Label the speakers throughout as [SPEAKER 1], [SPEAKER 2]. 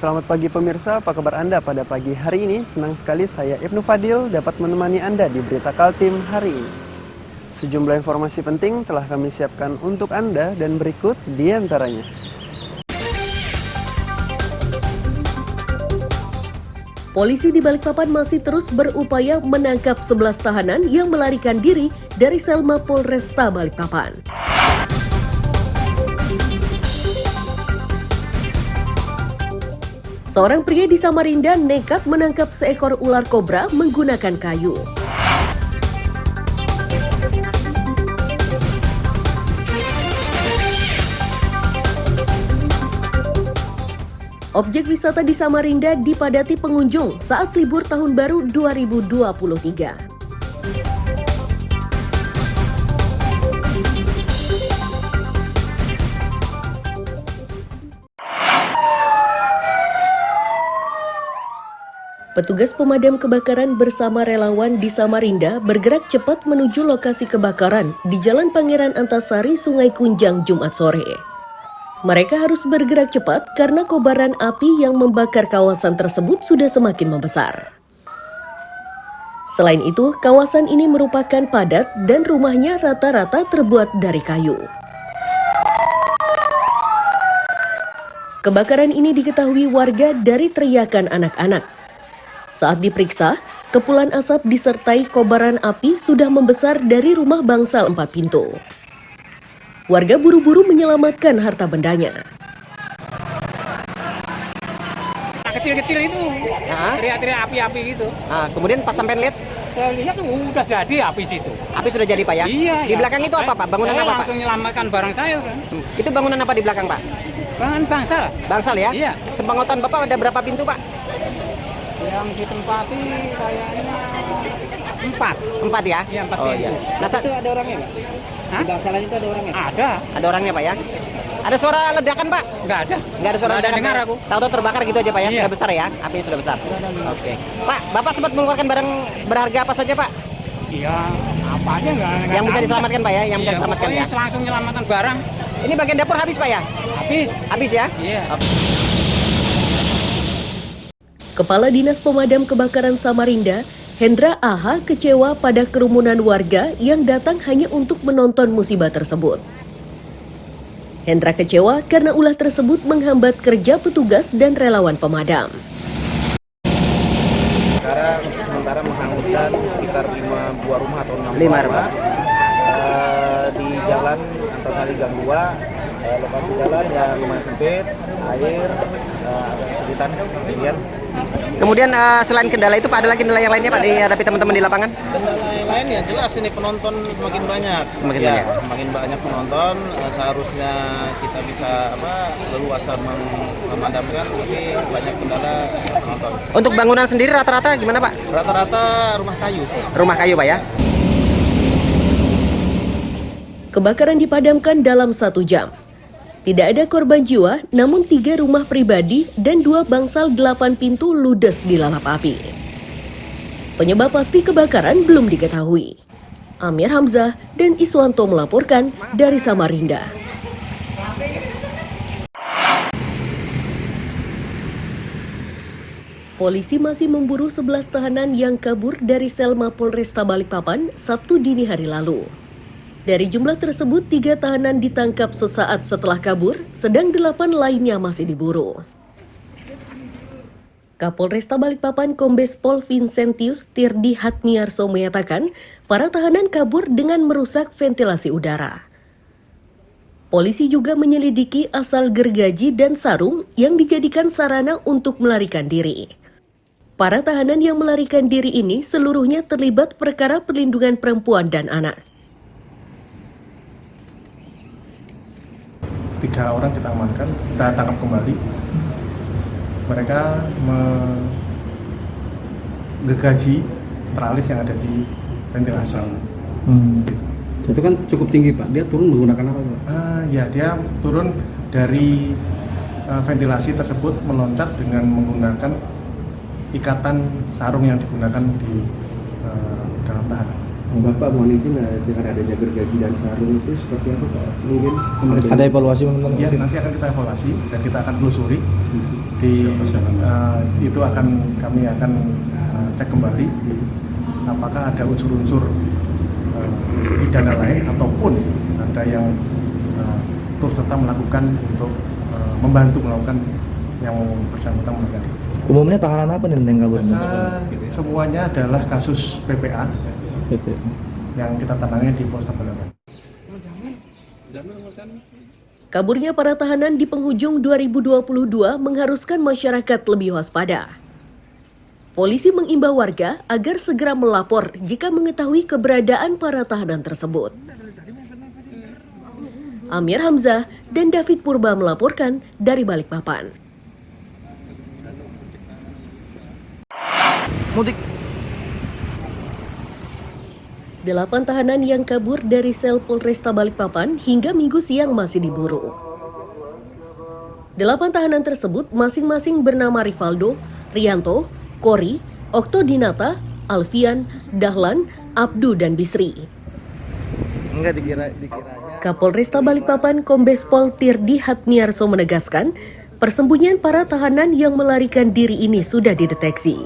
[SPEAKER 1] Selamat pagi pemirsa, apa kabar Anda pada pagi hari ini? Senang sekali saya Ibnu Fadil dapat menemani Anda di Berita Kaltim hari ini. Sejumlah informasi penting telah kami siapkan untuk Anda dan berikut di antaranya.
[SPEAKER 2] Polisi di Balikpapan masih terus berupaya menangkap 11 tahanan yang melarikan diri dari sel Mapolresta Balikpapan. Seorang pria di Samarinda nekat menangkap seekor ular kobra menggunakan kayu. Objek wisata di Samarinda dipadati pengunjung saat libur tahun baru 2023. Petugas pemadam kebakaran bersama relawan di Samarinda bergerak cepat menuju lokasi kebakaran di Jalan Pangeran Antasari, Sungai Kunjang, Jumat sore. Mereka harus bergerak cepat karena kobaran api yang membakar kawasan tersebut sudah semakin membesar. Selain itu, kawasan ini merupakan padat dan rumahnya rata-rata terbuat dari kayu. Kebakaran ini diketahui warga dari teriakan anak-anak. Saat diperiksa, kepulan asap disertai kobaran api sudah membesar dari rumah bangsal 4 pintu. Warga buru-buru menyelamatkan harta bendanya.
[SPEAKER 3] Kecil-kecil itu, teriak-teriak api-api gitu.
[SPEAKER 4] Kemudian pas sampai lihat,
[SPEAKER 3] Saya lihat tuh udah jadi api situ.
[SPEAKER 4] api sudah jadi Pak ya?
[SPEAKER 3] Iya.
[SPEAKER 4] Di belakang itu apa Pak? Bangunan
[SPEAKER 3] saya
[SPEAKER 4] apa Pak?
[SPEAKER 3] langsung menyelamatkan barang saya kan.
[SPEAKER 4] Itu bangunan apa di belakang Pak?
[SPEAKER 3] Bahan bangsal.
[SPEAKER 4] Bangsal ya?
[SPEAKER 3] Iya.
[SPEAKER 4] Sepengotan Bapak ada berapa pintu Pak?
[SPEAKER 3] Yang ditempati kayaknya 4.
[SPEAKER 4] 4 ya?
[SPEAKER 3] Iya, 4
[SPEAKER 4] Oh
[SPEAKER 3] pintu.
[SPEAKER 4] iya. Nah,
[SPEAKER 5] Itu ada orangnya nggak? Di bangsalan itu ada orangnya?
[SPEAKER 3] Ada.
[SPEAKER 4] ada orangnya Pak ya? Ada suara ledakan Pak?
[SPEAKER 3] Nggak ada.
[SPEAKER 4] Nggak ada suara
[SPEAKER 3] Nggak ada
[SPEAKER 4] ledakan?
[SPEAKER 3] dengar
[SPEAKER 4] Pak?
[SPEAKER 3] aku.
[SPEAKER 4] Tahu-tahu terbakar gitu aja Pak ya?
[SPEAKER 3] Iya.
[SPEAKER 4] Sudah besar ya? Apinya sudah besar? Oke. Pak, Bapak sempat mengeluarkan barang berharga apa saja Pak?
[SPEAKER 3] Iya, apa aja nggak
[SPEAKER 4] Yang bisa
[SPEAKER 3] tahu.
[SPEAKER 4] diselamatkan Pak ya? Yang bisa
[SPEAKER 3] Iya,
[SPEAKER 4] diselamatkan ya?
[SPEAKER 3] pokoknya langsung menyelamatkan barang.
[SPEAKER 4] Ini bagian dapur habis Pak ya?
[SPEAKER 3] Habis.
[SPEAKER 4] Habis ya?
[SPEAKER 3] Iya.
[SPEAKER 2] Kepala Dinas Pemadam Kebakaran Samarinda, Hendra AH, kecewa pada kerumunan warga yang datang hanya untuk menonton musibah tersebut. Hendra kecewa karena ulah tersebut menghambat kerja petugas dan relawan pemadam.
[SPEAKER 6] Sekarang untuk sementara menghanguskan sekitar 5 buah rumah atau 6
[SPEAKER 4] 5
[SPEAKER 6] buah
[SPEAKER 4] rumah.
[SPEAKER 6] di jalan Antasari Gang 2. Lokasi jalan yang lumayan sempit, air agak kesulitan kemudian.
[SPEAKER 4] Kemudian selain kendala itu Pak, ada lagi kendala yang lainnya Pak dihadapi teman-teman di lapangan?
[SPEAKER 6] Kendala yang lain ya jelas ini penonton semakin banyak.
[SPEAKER 4] Semakin
[SPEAKER 6] Ya,
[SPEAKER 4] banyak.
[SPEAKER 6] Semakin banyak penonton, seharusnya kita bisa leluasa memadamkan, tapi banyak kendala penonton.
[SPEAKER 4] Untuk bangunan sendiri rata-rata gimana Pak?
[SPEAKER 6] Rata-rata rumah kayu.
[SPEAKER 4] Rumah kayu Pak ya?
[SPEAKER 2] Kebakaran dipadamkan dalam 1 jam. Tidak ada korban jiwa, namun 3 rumah pribadi dan 2 bangsal 8 pintu ludes dilalap api. Penyebab pasti kebakaran belum diketahui. Amir Hamzah dan Iswanto melaporkan dari Samarinda. Polisi masih memburu 11 tahanan yang kabur dari sel Mapolresta Balikpapan Sabtu dini hari lalu. Dari jumlah tersebut, 3 tahanan ditangkap sesaat setelah kabur, sedang 8 lainnya masih diburu. Kapolresta Balikpapan Kombes Pol Vincentius Tirdi Hatmiarso menyatakan, para tahanan kabur dengan merusak ventilasi udara. Polisi juga menyelidiki asal gergaji dan sarung yang dijadikan sarana untuk melarikan diri. Para tahanan yang melarikan diri ini seluruhnya terlibat perkara perlindungan perempuan dan anak.
[SPEAKER 7] 3 orang kita amankan, kita tangkap kembali. Mereka menggergaji teralis yang ada di ventilasi.
[SPEAKER 5] Itu kan cukup tinggi Pak, dia turun menggunakan apa Pak?
[SPEAKER 7] Ya, dia turun dari ventilasi tersebut meloncat dengan menggunakan ikatan sarung yang digunakan di dalam tahanan.
[SPEAKER 5] Bapak mohon izin dengan adanya gergaji dan sarung itu seperti apa Pak? Mungkin
[SPEAKER 6] Ada evaluasi mengenai
[SPEAKER 7] Ya, nanti akan kita evaluasi dan kita akan telusuri. Itu kami akan cek kembali apakah ada unsur-unsur pidana lain ataupun ada yang turut serta melakukan untuk membantu melakukan yang bersangkutan menjadi.
[SPEAKER 6] Umumnya tahanan apa nih yang kabur?
[SPEAKER 7] Semuanya adalah kasus PPA yang kita tangani di Polres Tabalaba.
[SPEAKER 2] Kaburnya para tahanan di penghujung 2022 mengharuskan masyarakat lebih waspada. Polisi mengimbau warga agar segera melapor jika mengetahui keberadaan para tahanan tersebut. Amir Hamzah dan David Purba melaporkan dari Balikpapan.
[SPEAKER 6] Mudik.
[SPEAKER 2] 8 tahanan yang kabur dari sel Polresta Balikpapan hingga Minggu siang masih diburu. 8 tahanan tersebut masing-masing bernama Rivaldo, Rianto, Kori, Oktodinata, Alfian, Dahlan, Abdu, dan Bisri.
[SPEAKER 6] Enggak dikiranya.
[SPEAKER 2] Kapolresta Balikpapan Kombes Pol Tirdi Hatmiarso menegaskan, persembunyian para tahanan yang melarikan diri ini sudah dideteksi.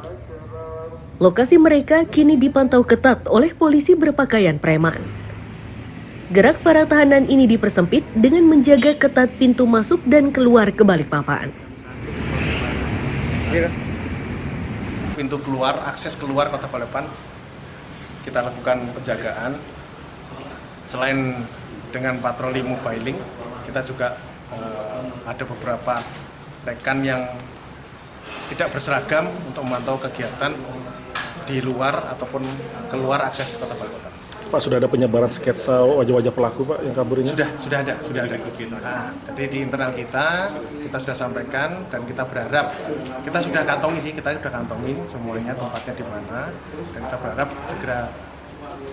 [SPEAKER 2] Lokasi mereka kini dipantau ketat oleh polisi berpakaian preman. Gerak para tahanan ini dipersempit dengan menjaga ketat pintu masuk dan keluar ke Balikpapan.
[SPEAKER 7] Pintu keluar, akses keluar Kota Balikpapan kita lakukan penjagaan. Selain dengan patroli mobiling, kita juga ada beberapa rekan yang tidak berseragam untuk memantau kegiatan di luar ataupun keluar akses Kota Balikpapan.
[SPEAKER 8] Pak, sudah ada penyebaran sketsa wajah-wajah pelaku Pak yang kabur ini?
[SPEAKER 7] Sudah ada. Nah, jadi di internal kita sudah sampaikan dan kita berharap, kita sudah kantongin semuanya tempatnya di mana dan kita berharap segera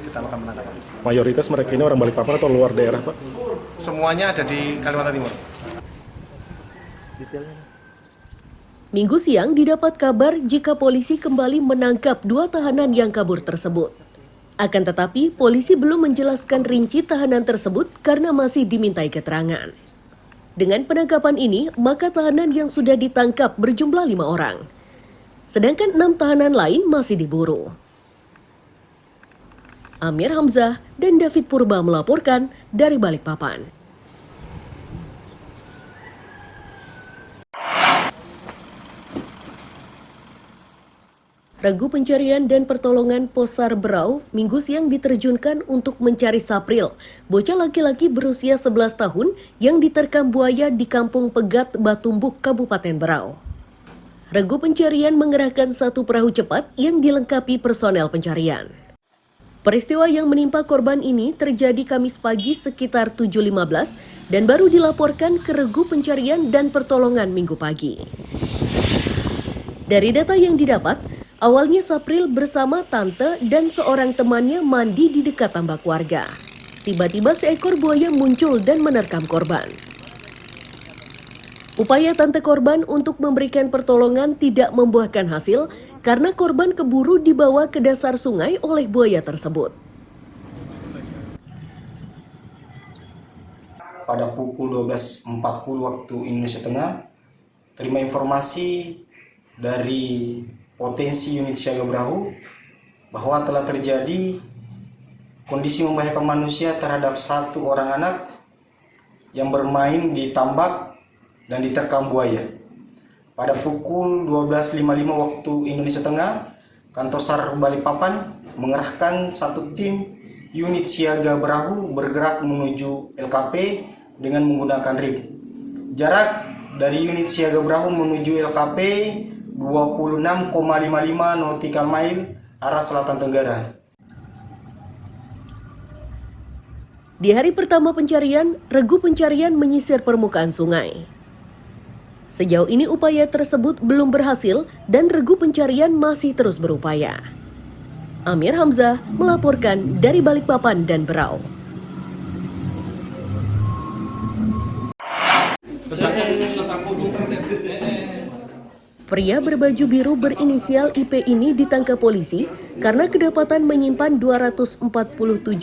[SPEAKER 7] kita lakukan penangkapan.
[SPEAKER 8] Mayoritas mereka ini orang Balikpapan atau luar daerah Pak?
[SPEAKER 7] Semuanya ada di Kalimantan Timur.
[SPEAKER 2] Minggu siang didapat kabar jika polisi kembali menangkap 2 tahanan yang kabur tersebut. Akan tetapi, polisi belum menjelaskan rinci tahanan tersebut karena masih dimintai keterangan. Dengan penangkapan ini, maka tahanan yang sudah ditangkap berjumlah 5 orang. Sedangkan 6 tahanan lain masih diburu. Amir Hamzah dan David Purba melaporkan dari Balikpapan. Regu pencarian dan pertolongan Posar Berau Minggu siang diterjunkan untuk mencari Sapril, bocah laki-laki berusia 11 tahun yang diterkam buaya di Kampung Pegat, Batumbuk, Kabupaten Berau. Regu pencarian mengerahkan 1 perahu cepat yang dilengkapi personel pencarian. Peristiwa yang menimpa korban ini terjadi Kamis pagi sekitar 7.15 dan baru dilaporkan ke Regu Pencarian dan Pertolongan Minggu pagi. Dari data yang didapat, awalnya Sapril bersama tante dan seorang temannya mandi di dekat tambak warga. Tiba-tiba seekor buaya muncul dan menerkam korban. Upaya tante korban untuk memberikan pertolongan tidak membuahkan hasil karena korban keburu dibawa ke dasar sungai oleh buaya tersebut.
[SPEAKER 9] Pada pukul 12.40 waktu Indonesia Tengah, terima informasi dari potensi unit siaga Berau bahwa telah terjadi kondisi membahayakan manusia terhadap 1 orang anak yang bermain di tambak dan diterkam buaya. Pada pukul 12.55 waktu Indonesia Tengah, Kantor SAR Balikpapan mengerahkan 1 tim unit siaga Berau bergerak menuju LKP dengan menggunakan rig. Jarak dari unit siaga Berau menuju LKP 26,55 nautical mile arah selatan tenggara.
[SPEAKER 2] Di hari pertama pencarian, Regu Pencarian menyisir permukaan sungai. Sejauh ini upaya tersebut belum berhasil dan Regu Pencarian masih terus berupaya. Amir Hamzah melaporkan dari Balikpapan dan Berau. Pria berbaju biru berinisial IP ini ditangkap polisi karena kedapatan menyimpan 247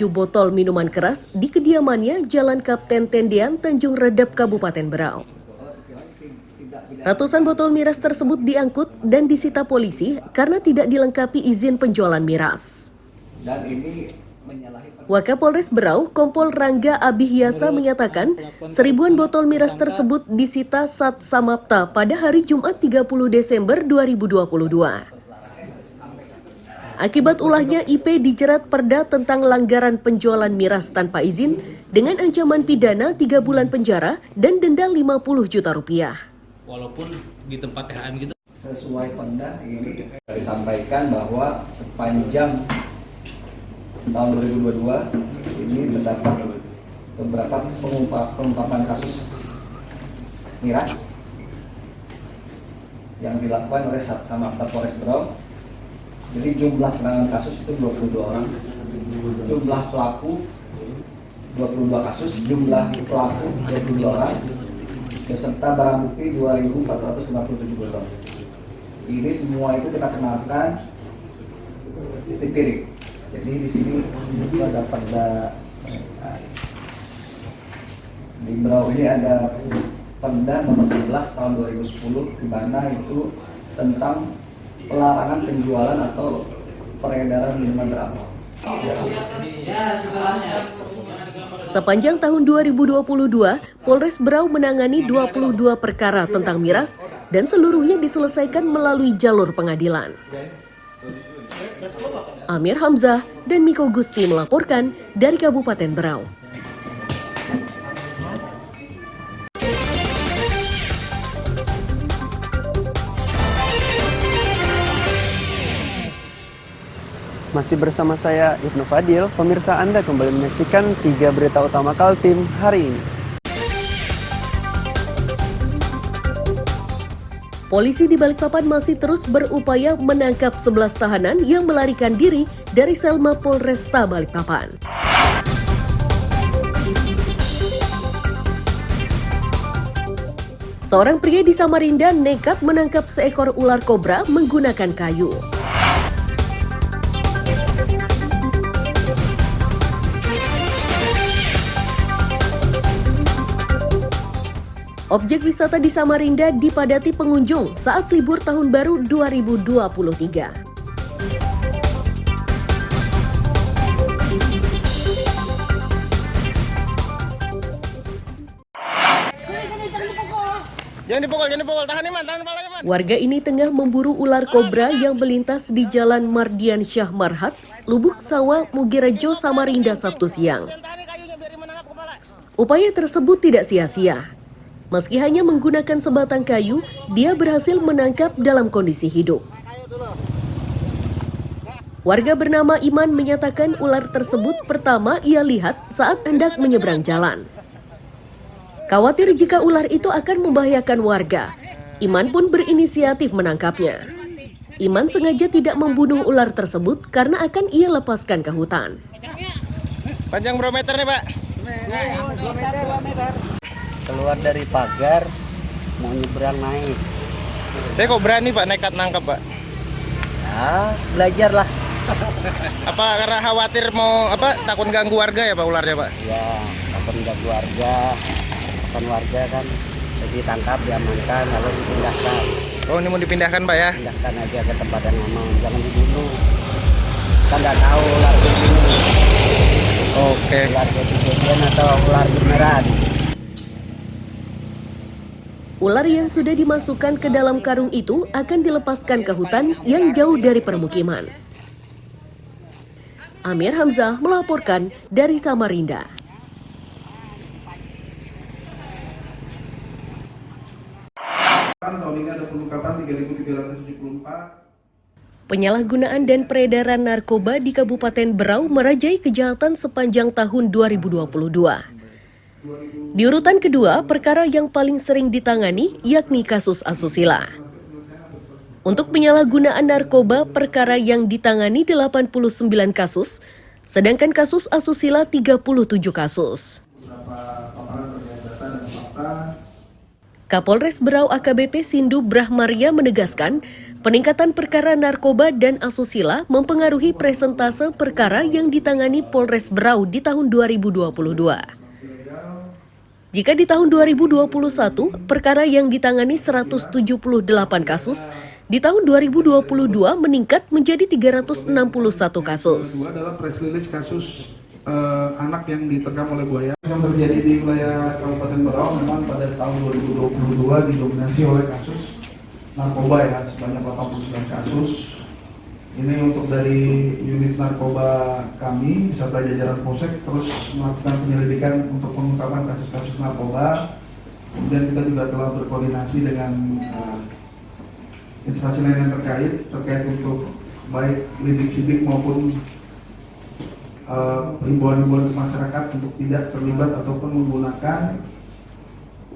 [SPEAKER 2] botol minuman keras di kediamannya Jalan Kapten Tendian, Tanjung Redap, Kabupaten Berau. Ratusan botol miras tersebut diangkut dan disita polisi karena tidak dilengkapi izin penjualan miras. Wakapolres Berau, Kompol Rangga Abihyasa menyatakan seribuan botol miras tersebut disita Sat Samapta pada hari Jumat 30 Desember 2022. Akibat ulahnya, IP dijerat Perda tentang langgaran penjualan miras tanpa izin dengan ancaman pidana 3 bulan penjara dan denda 50 juta rupiah.
[SPEAKER 10] Walaupun di tempat THM gitu.
[SPEAKER 11] Sesuai Perda ini disampaikan bahwa sepanjang tahun 2022 ini terdapat beberapa pengungkapan kasus miras yang dilakukan oleh Satsamapta Polres Berau. Jadi jumlah penanganan kasus itu 22 orang, jumlah pelaku 22 kasus, jumlah pelaku 22 orang, beserta barang bukti 2.457 botol. Ini semua itu kita kenakan tipirik. Jadi di sini itu ada Perda di Berau ini ada Perda nomor 11 tahun 2010 di mana itu tentang pelarangan penjualan atau peredaran minuman beralkohol.
[SPEAKER 2] Sepanjang tahun 2022, Polres Berau menangani 22 perkara tentang miras dan seluruhnya diselesaikan melalui jalur pengadilan. Amir Hamzah dan Miko Gusti melaporkan dari Kabupaten Berau.
[SPEAKER 1] Masih bersama saya Ibnu Fadil, pemirsa Anda kembali menyaksikan 3 berita utama Kaltim hari ini.
[SPEAKER 2] Polisi di Balikpapan masih terus berupaya menangkap 11 tahanan yang melarikan diri dari sel Mapolresta Balikpapan. Seorang pria di Samarinda nekat menangkap seekor ular kobra menggunakan kayu. Objek wisata di Samarinda dipadati pengunjung saat libur tahun baru 2023.
[SPEAKER 6] Jangan dipukul, tahan iman.
[SPEAKER 2] Warga ini tengah memburu ular kobra yang melintas di Jalan Mardian Syah Marhat, Lubuk Sawah, Mugirejo, Samarinda Sabtu siang. Upaya tersebut tidak sia-sia. Meski hanya menggunakan sebatang kayu, dia berhasil menangkap dalam kondisi hidup. Warga bernama Iman menyatakan ular tersebut pertama ia lihat saat hendak menyeberang jalan. Khawatir jika ular itu akan membahayakan warga, Iman pun berinisiatif menangkapnya. Iman sengaja tidak membunuh ular tersebut karena akan ia lepaskan ke hutan.
[SPEAKER 6] Panjang berapa meter nih, Pak?
[SPEAKER 11] 2 meter. Keluar dari pagar mau nyebrang naik.
[SPEAKER 6] Saya kok berani Pak nekat nangkep Pak?
[SPEAKER 11] Ya, belajar lah.
[SPEAKER 6] Apa karena khawatir mau takut ganggu warga ya Pak ularnya Pak?
[SPEAKER 11] Ya, takut ganggu warga. Kan warga kan ditangkap, diamankan, lalu dipindahkan.
[SPEAKER 6] Oh ini mau dipindahkan Pak ya?
[SPEAKER 11] Pindahkan aja ke tempat yang aman, jangan dibunuh. Kita nggak tahu ular ini.
[SPEAKER 6] Oke.
[SPEAKER 11] Ular kejadian atau ular beneran.
[SPEAKER 2] Ular yang sudah dimasukkan ke dalam karung itu akan dilepaskan ke hutan yang jauh dari permukiman. Amir Hamzah melaporkan dari Samarinda.
[SPEAKER 5] Tahun ini ada pengungkapan 3.374.
[SPEAKER 2] Penyalahgunaan dan peredaran narkoba di Kabupaten Berau merajai kejahatan sepanjang tahun 2022. Di urutan kedua, perkara yang paling sering ditangani yakni kasus asusila. Untuk penyalahgunaan narkoba, perkara yang ditangani 89 kasus, sedangkan kasus asusila 37 kasus. Kapolres Berau AKBP Sindu Brahmaria menegaskan, peningkatan perkara narkoba dan asusila mempengaruhi presentase perkara yang ditangani Polres Berau di tahun 2022. Jika di tahun 2021, perkara yang ditangani 178 kasus, di tahun 2022 meningkat menjadi 361 kasus.
[SPEAKER 12] Kedua adalah press release kasus anak yang diterkam oleh buaya yang terjadi di wilayah Kabupaten Berau. Memang pada tahun 2022 didominasi oleh kasus narkoba ya, sebanyak 89 kasus. Ini untuk dari unit narkoba kami beserta jajaran Polsek terus melakukan penyelidikan untuk pengungkapan kasus-kasus narkoba. Kemudian kita juga telah berkoordinasi dengan instansi lain yang terkait untuk baik lidik-sidik maupun himbauan-himbauan masyarakat untuk tidak terlibat ataupun menggunakan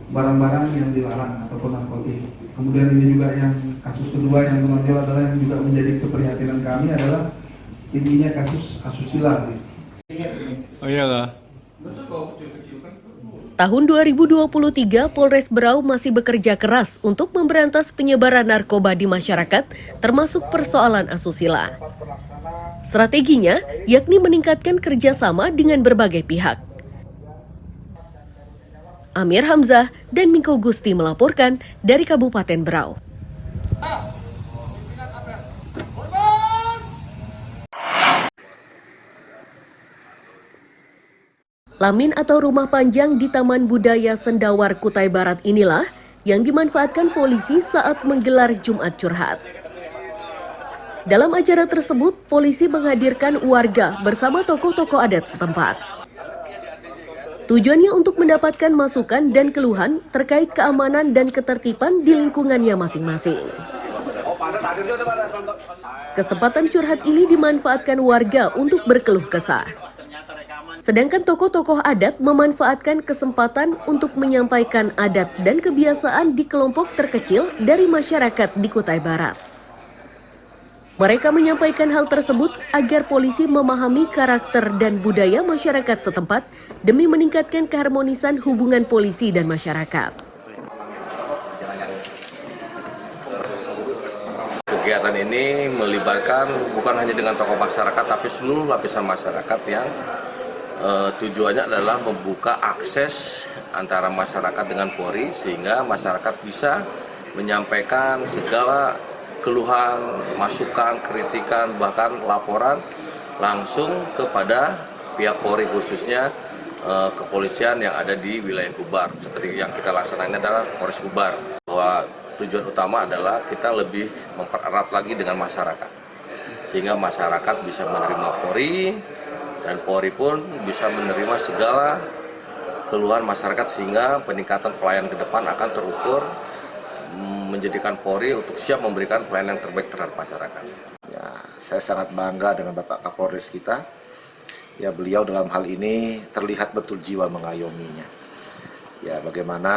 [SPEAKER 12] barang-barang yang dilarang ataupun narkotik. Kemudian ini juga yang kasus kedua yang menonjol adalah yang juga menjadi keprihatinan kami adalah tingginya kasus asusila.
[SPEAKER 10] Oh iya kah?
[SPEAKER 2] Tahun 2023, Polres Berau masih bekerja keras untuk memberantas penyebaran narkoba di masyarakat, termasuk persoalan asusila. Strateginya, yakni meningkatkan kerjasama dengan berbagai pihak. Amir Hamzah dan Miko Gusti melaporkan dari Kabupaten Berau. Lamin atau rumah panjang di Taman Budaya Sendawar, Kutai Barat inilah yang dimanfaatkan polisi saat menggelar Jumat Curhat. Dalam acara tersebut, polisi menghadirkan warga bersama tokoh-tokoh adat setempat. Tujuannya untuk mendapatkan masukan dan keluhan terkait keamanan dan ketertiban di lingkungannya masing-masing. Kesempatan curhat ini dimanfaatkan warga untuk berkeluh kesah. Sedangkan tokoh-tokoh adat memanfaatkan kesempatan untuk menyampaikan adat dan kebiasaan di kelompok terkecil dari masyarakat di Kutai Barat. Mereka menyampaikan hal tersebut agar polisi memahami karakter dan budaya masyarakat setempat demi meningkatkan keharmonisan hubungan polisi dan masyarakat.
[SPEAKER 13] Kegiatan ini melibatkan bukan hanya dengan tokoh masyarakat, tapi seluruh lapisan masyarakat yang tujuannya adalah membuka akses antara masyarakat dengan Polri sehingga masyarakat bisa menyampaikan segala keluhan, masukan, kritikan, bahkan laporan langsung kepada pihak Polri, khususnya kepolisian yang ada di wilayah Kubar. Seperti yang kita laksanakan adalah Polres Kubar. Bahwa tujuan utama adalah kita lebih mempererat lagi dengan masyarakat. Sehingga masyarakat bisa menerima Polri dan Polri pun bisa menerima segala keluhan masyarakat sehingga peningkatan pelayanan ke depan akan terukur, menjadikan Polri untuk siap memberikan pelayanan yang terbaik terhadap masyarakat.
[SPEAKER 6] Ya, saya sangat bangga dengan Bapak Kapolres kita. Ya, beliau dalam hal ini terlihat betul jiwa mengayominya. Ya, bagaimana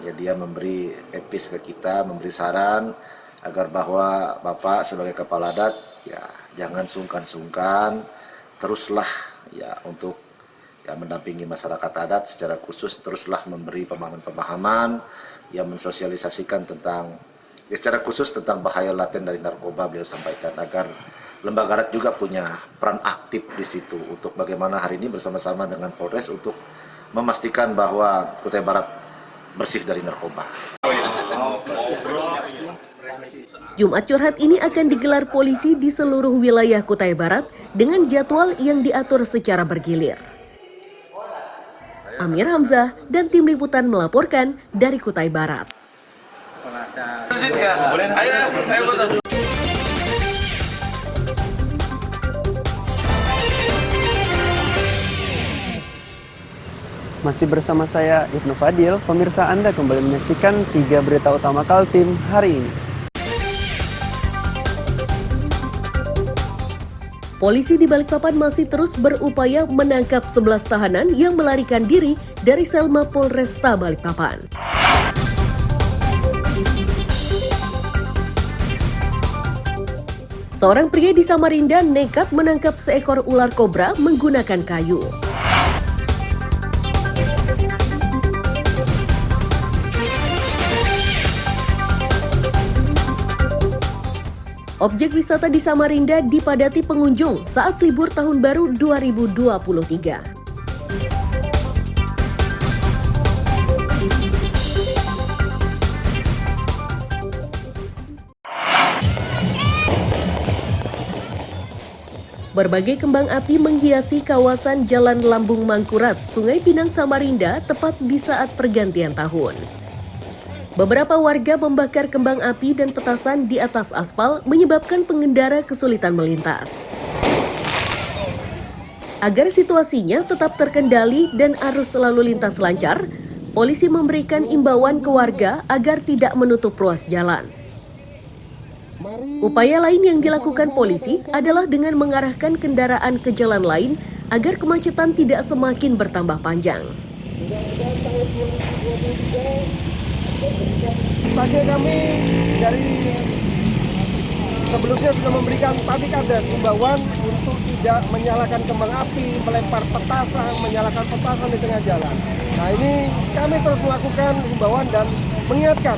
[SPEAKER 6] ya dia memberi epis ke kita, memberi saran agar bahwa Bapak sebagai kepala adat ya jangan sungkan-sungkan, teruslah ya untuk ya mendampingi masyarakat adat secara khusus, teruslah memberi pemahaman-pemahaman yang mensosialisasikan tentang ya secara khusus tentang bahaya laten dari narkoba. Beliau sampaikan agar lembaga adat juga punya peran aktif di situ untuk bagaimana hari ini bersama-sama dengan Polres untuk memastikan bahwa Kutai Barat bersih dari narkoba.
[SPEAKER 2] Jumat Curhat ini akan digelar polisi di seluruh wilayah Kutai Barat dengan jadwal yang diatur secara bergilir. Amir Hamzah dan tim liputan melaporkan dari Kutai Barat.
[SPEAKER 1] Masih bersama saya Ibnu Fadil, pemirsa Anda kembali menyaksikan 3 berita utama Kaltim hari ini.
[SPEAKER 2] Polisi di Balikpapan masih terus berupaya menangkap 11 tahanan yang melarikan diri dari sel Mapolresta Balikpapan. Seorang pria di Samarinda nekat menangkap seekor ular kobra menggunakan kayu. Objek wisata di Samarinda dipadati pengunjung saat libur Tahun Baru 2023. Berbagai kembang api menghiasi kawasan Jalan Lambung Mangkurat, Sungai Pinang, Samarinda tepat di saat pergantian tahun. Beberapa warga membakar kembang api dan petasan di atas aspal menyebabkan pengendara kesulitan melintas. Agar situasinya tetap terkendali dan arus lalu lintas lancar, polisi memberikan imbauan ke warga agar tidak menutup ruas jalan. Upaya lain yang dilakukan polisi adalah dengan mengarahkan kendaraan ke jalan lain agar kemacetan tidak semakin bertambah panjang.
[SPEAKER 14] Pastinya kami dari sebelumnya sudah memberikan public address himbauan untuk tidak menyalakan kembang api, melempar petasan, menyalakan petasan di tengah jalan. Nah ini kami terus melakukan himbauan dan mengingatkan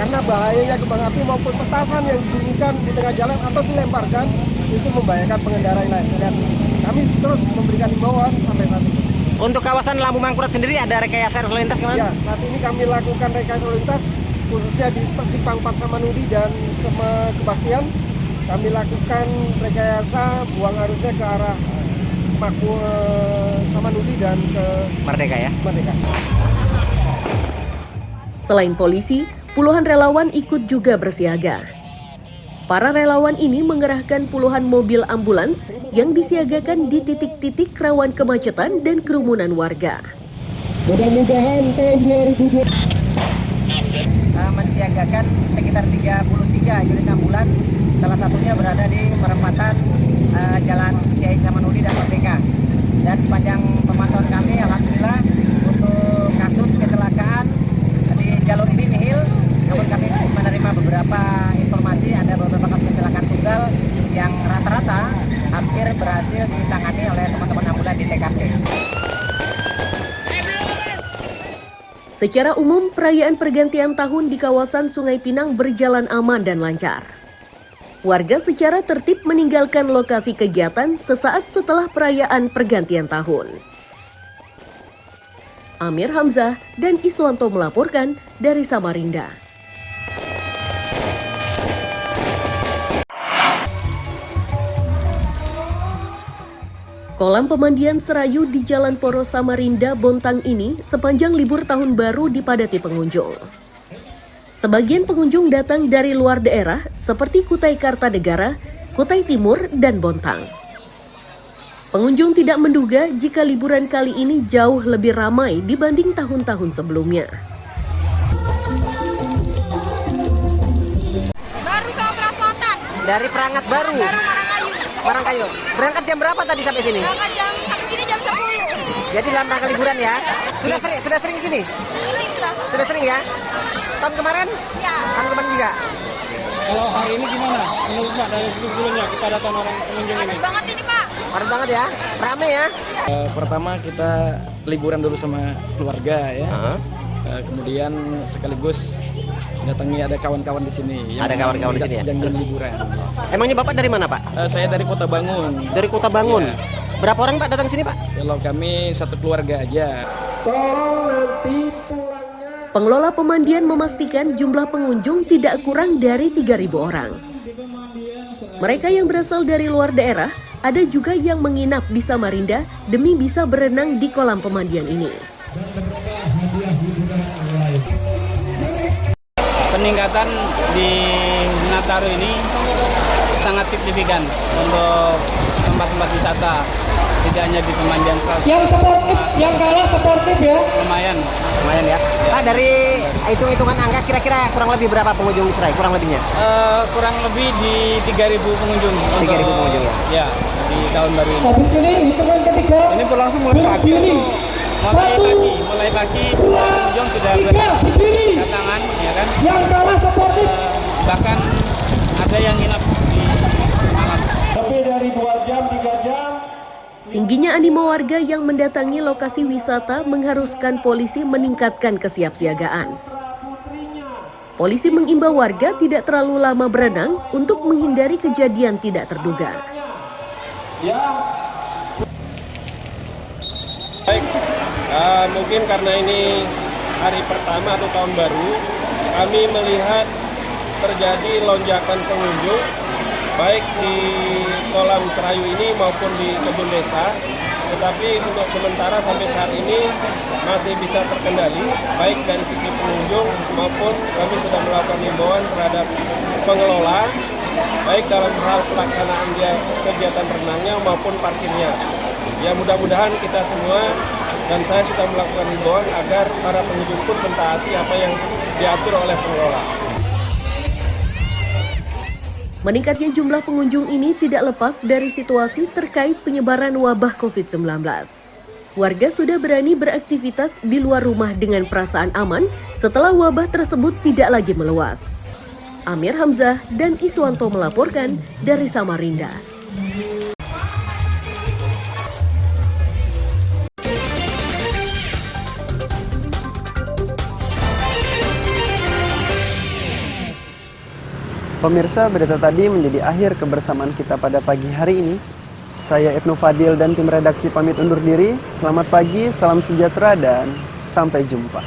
[SPEAKER 14] karena bahayanya kembang api maupun petasan yang dibunyikan di tengah jalan atau dilemparkan itu membahayakan pengendara yang lain. Dan kami terus memberikan himbauan sampai saat ini.
[SPEAKER 4] Untuk kawasan Lambung Mangkurat sendiri ada rekayasa lalu lintas kemana?
[SPEAKER 14] Ya, saat ini kami lakukan rekayasa lalu lintas khususnya di Simpang 4 Samanudi dan Kebaktian. Kami lakukan rekayasa buang arusnya ke arah Samanudi dan ke
[SPEAKER 4] Merdeka ya?
[SPEAKER 14] Merdeka.
[SPEAKER 2] Selain polisi, puluhan relawan ikut juga bersiaga. Para relawan ini mengerahkan puluhan mobil ambulans yang disiagakan di titik-titik rawan kemacetan dan kerumunan warga.
[SPEAKER 14] Mudah-mudahan tahun 2020
[SPEAKER 4] mensiagakan sekitar 33 unit ambulans, salah satunya berada di perempatan Jalan Kiai Samanudi dan Merdeka. Dan sepanjang pemantauan kami, alhamdulillah untuk kasus kecelakaan di jalur ini nihil, namun kami menerima beberapa informasi ada beberapa kasus kecelakaan tunggal yang rata-rata hampir berhasil ditangani oleh teman-teman ambulan di TKP.
[SPEAKER 2] Secara umum, perayaan pergantian tahun di kawasan Sungai Pinang berjalan aman dan lancar. Warga secara tertib meninggalkan lokasi kegiatan sesaat setelah perayaan pergantian tahun. Amir Hamzah dan Iswanto melaporkan dari Samarinda. Kolam pemandian Serayu di Jalan Poros Samarinda, Bontang ini sepanjang libur tahun baru dipadati pengunjung. Sebagian pengunjung datang dari luar daerah seperti Kutai Kartanegara, Kutai Timur, dan Bontang. Pengunjung tidak menduga jika liburan kali ini jauh lebih ramai dibanding tahun-tahun sebelumnya.
[SPEAKER 15] Baru sama Selatan.
[SPEAKER 4] Dari Perangat Baru. Marangkayu. Berangkat jam berapa tadi sampai sini?
[SPEAKER 15] Berangkat sampai sini jam 10.
[SPEAKER 4] Jadi dalam rangka liburan ya? Sudah sering sini? Sudah sering ya? Tahun kemarin?
[SPEAKER 15] Ya.
[SPEAKER 4] Tahun kemarin juga?
[SPEAKER 10] Kalau hari ini gimana? Menurut Pak dari sebelumnya kita datang orang pengunjung ini?
[SPEAKER 15] Padat banget ini Pak.
[SPEAKER 4] Padat banget ya? Rame ya?
[SPEAKER 16] Pertama kita liburan dulu sama keluarga ya. Kemudian sekaligus datangi ada kawan-kawan di sini.
[SPEAKER 4] Ada kawan-kawan di sini ya?
[SPEAKER 16] Janjian liburan.
[SPEAKER 4] Emangnya Bapak dari mana Pak?
[SPEAKER 16] Saya dari Kota Bangun.
[SPEAKER 4] Dari Kota Bangun?
[SPEAKER 16] Ya.
[SPEAKER 4] Berapa orang Pak datang sini Pak?
[SPEAKER 16] Kalau kami satu keluarga aja.
[SPEAKER 2] Pengelola pemandian memastikan jumlah pengunjung tidak kurang dari 3.000 orang. Mereka yang berasal dari luar daerah, ada juga yang menginap di Samarinda demi bisa berenang di kolam pemandian ini.
[SPEAKER 3] Peningkatan di Nataru ini sangat signifikan untuk tempat-tempat wisata, tidak hanya di pemandian Serayu.
[SPEAKER 14] Yang sportif, yang kalah sportif ya.
[SPEAKER 3] Lumayan
[SPEAKER 4] ya. Pak, dari hitung-hitungan angka kira-kira kurang lebih berapa pengunjung di Serai? Kurang lebihnya?
[SPEAKER 3] Kurang lebih di 3.000 pengunjung.
[SPEAKER 4] 3.000 pengunjung ya?
[SPEAKER 3] Ya, di tahun baru ini.
[SPEAKER 14] Habis ini hitungan ketiga.
[SPEAKER 3] Ini berlangsung mulai pagi. Mulai pagi pengunjung sudah berdatangan, ya kan?
[SPEAKER 14] Yang kalah sportif.
[SPEAKER 3] Bahkan ada yang nginap di malam.
[SPEAKER 14] Lebih dari 2 jam, 3 jam.
[SPEAKER 2] Tingginya animo warga yang mendatangi lokasi wisata mengharuskan polisi meningkatkan kesiapsiagaan. Polisi mengimbau warga tidak terlalu lama berenang untuk menghindari kejadian tidak terduga.
[SPEAKER 10] Baik, mungkin karena ini hari pertama atau tahun baru, kami melihat terjadi lonjakan pengunjung baik di kolam Serayu ini maupun di kebun desa. Tetapi untuk sementara sampai saat ini masih bisa terkendali, baik dari segi pengunjung maupun kami sudah melakukan himbauan terhadap pengelola, baik dalam hal pelaksanaan kegiatan renangnya maupun parkirnya. Ya mudah-mudahan kita semua dan saya sudah melakukan himbauan agar para pengunjung pun mentaati apa yang diatur oleh pengelola.
[SPEAKER 2] Meningkatnya jumlah pengunjung ini tidak lepas dari situasi terkait penyebaran wabah COVID-19. Warga sudah berani beraktivitas di luar rumah dengan perasaan aman setelah wabah tersebut tidak lagi meluas. Amir Hamzah dan Iswanto melaporkan dari Samarinda.
[SPEAKER 1] Pemirsa, berita tadi menjadi akhir kebersamaan kita pada pagi hari ini. Saya Ibnu Fadil dan tim redaksi pamit undur diri. Selamat pagi, salam sejahtera, dan sampai jumpa.